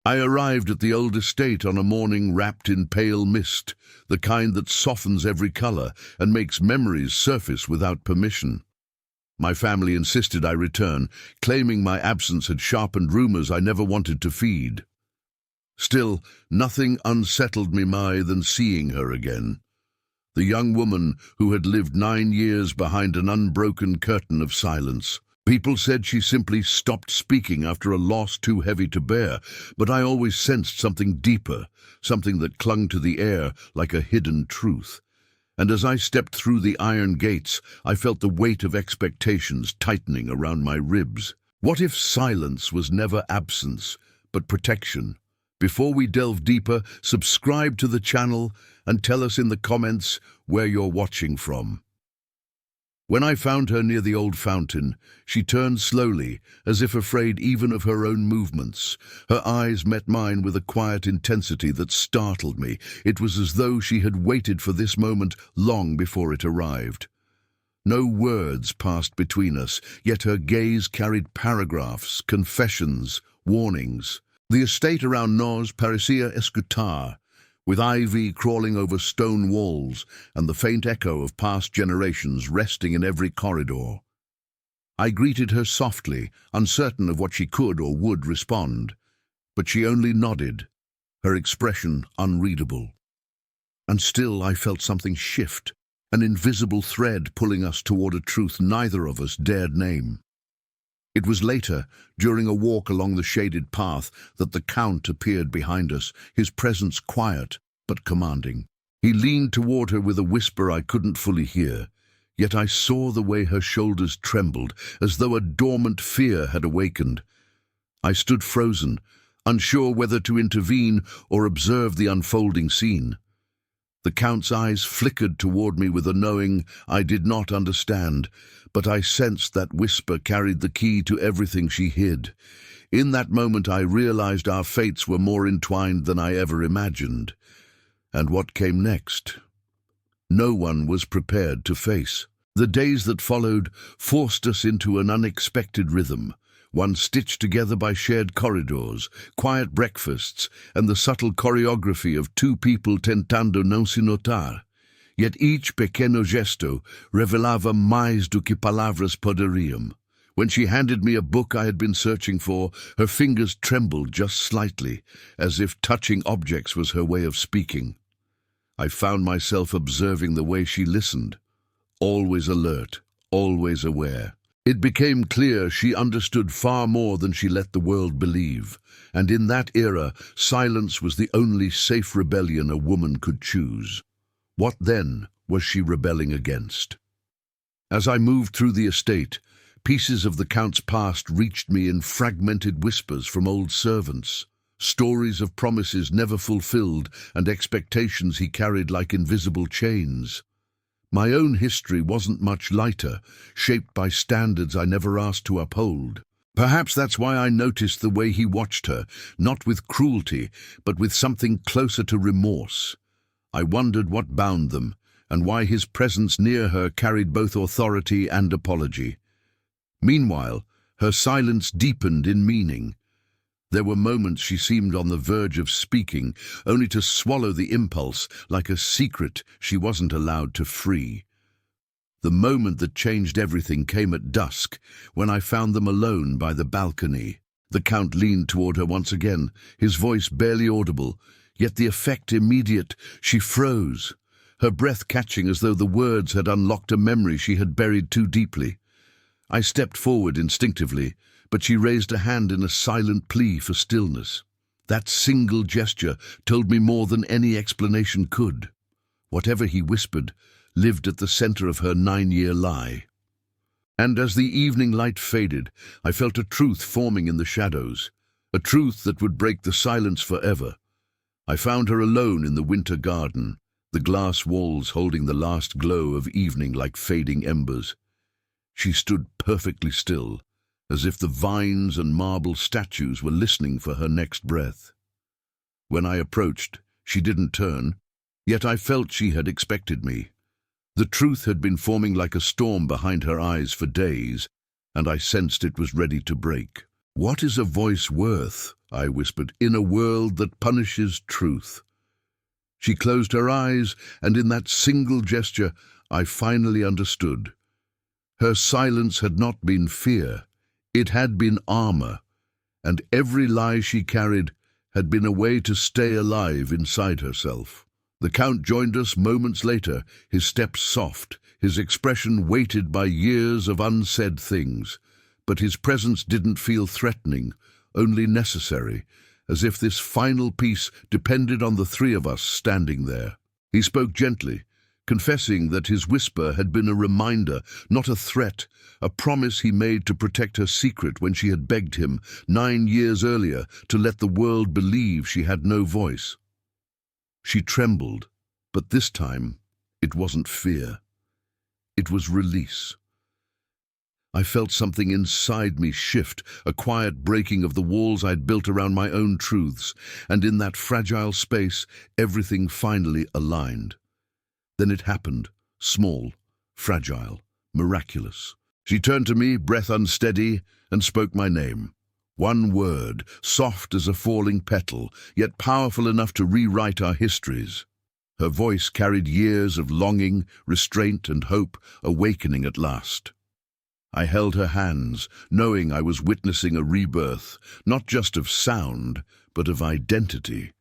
I arrived at the old estate on a morning wrapped in pale mist, the kind that softens every color and makes memories surface without permission. My family insisted I return, claiming my absence had sharpened rumors I never wanted to feed. Still, nothing unsettled me more than seeing her again. The young woman who had lived 9 years behind an unbroken curtain of silence. People said she simply stopped speaking after a loss too heavy to bear, but I always sensed something deeper, something that clung to the air like a hidden truth. And as I stepped through the iron gates, I felt the weight of expectations tightening around my ribs. What if silence was never absence, but protection? Before we delve deeper, subscribe to the channel and tell us in the comments where you're watching from. When I found her near the old fountain, she turned slowly, as if afraid even of her own movements. Her eyes met mine with a quiet intensity that startled me. It was as though she had waited for this moment long before it arrived. No words passed between us, yet her gaze carried paragraphs, confessions, warnings. The estate around Nos parecia escutar, with ivy crawling over stone walls and the faint echo of past generations resting in every corridor. I greeted her softly, uncertain of what she could or would respond, but she only nodded, her expression unreadable. And still I felt something shift, an invisible thread pulling us toward a truth neither of us dared name. It was later, during a walk along the shaded path, that the Count appeared behind us, his presence quiet but commanding. He leaned toward her with a whisper I couldn't fully hear, yet I saw the way her shoulders trembled, as though a dormant fear had awakened. I stood frozen, unsure whether to intervene or observe the unfolding scene. The Count's eyes flickered toward me with a knowing I did not understand, but I sensed that whisper carried the key to everything she hid. In that moment I realized our fates were more entwined than I ever imagined. And what came next? No one was prepared to face. The days that followed forced us into an unexpected rhythm, one stitched together by shared corridors, quiet breakfasts, and the subtle choreography of two people tentando não se notar. Yet each pequeno gesto revelava mais do que palavras poderiam. When she handed me a book I had been searching for, her fingers trembled just slightly, as if touching objects was her way of speaking. I found myself observing the way she listened, always alert, always aware. It became clear she understood far more than she let the world believe, and in that era, silence was the only safe rebellion a woman could choose. What then was she rebelling against? As I moved through the estate, pieces of the Count's past reached me in fragmented whispers from old servants, stories of promises never fulfilled and expectations he carried like invisible chains. My own history wasn't much lighter, shaped by standards I never asked to uphold. Perhaps that's why I noticed the way he watched her, not with cruelty, but with something closer to remorse. I wondered what bound them, and why his presence near her carried both authority and apology. Meanwhile, her silence deepened in meaning. There were moments she seemed on the verge of speaking, only to swallow the impulse like a secret she wasn't allowed to free. The moment that changed everything came at dusk, when I found them alone by the balcony. The Count leaned toward her once again, his voice barely audible, yet the effect immediate. She froze, her breath catching as though the words had unlocked a memory she had buried too deeply. I stepped forward instinctively, but she raised a hand in a silent plea for stillness. That single gesture told me more than any explanation could. Whatever he whispered lived at the center of her 9-year lie. And as the evening light faded, I felt a truth forming in the shadows, a truth that would break the silence forever. I found her alone in the winter garden, the glass walls holding the last glow of evening like fading embers. She stood perfectly still, as if the vines and marble statues were listening for her next breath. When I approached, she didn't turn, yet I felt she had expected me. The truth had been forming like a storm behind her eyes for days, and I sensed it was ready to break. "What is a voice worth," I whispered, "in a world that punishes truth?" She closed her eyes, and in that single gesture I finally understood. Her silence had not been fear, it had been armor, and every lie she carried had been a way to stay alive inside herself. The Count joined us moments later, his steps soft, his expression weighted by years of unsaid things. But his presence didn't feel threatening, only necessary, as if this final piece depended on the three of us standing there. He spoke gently, confessing that his whisper had been a reminder, not a threat, a promise he made to protect her secret when she had begged him, 9 years earlier, to let the world believe she had no voice. She trembled, but this time it wasn't fear. It was release. I felt something inside me shift, a quiet breaking of the walls I'd built around my own truths, and in that fragile space, everything finally aligned. Then it happened, small, fragile, miraculous. She turned to me, breath unsteady, and spoke my name. One word, soft as a falling petal, yet powerful enough to rewrite our histories. Her voice carried years of longing, restraint, and hope, awakening at last. I held her hands, knowing I was witnessing a rebirth, not just of sound, but of identity.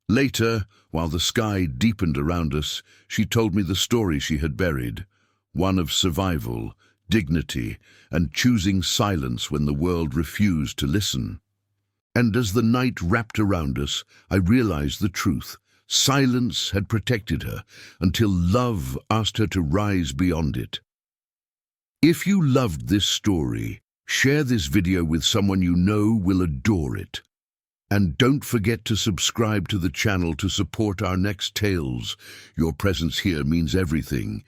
Later, while the sky deepened around us, she told me the story she had buried, one of survival, dignity, and choosing silence when the world refused to listen. And as the night wrapped around us, I realized the truth. Silence had protected her, until love asked her to rise beyond it. If you loved this story, share this video with someone you know will adore it. And don't forget to subscribe to the channel to support our next tales. Your presence here means everything.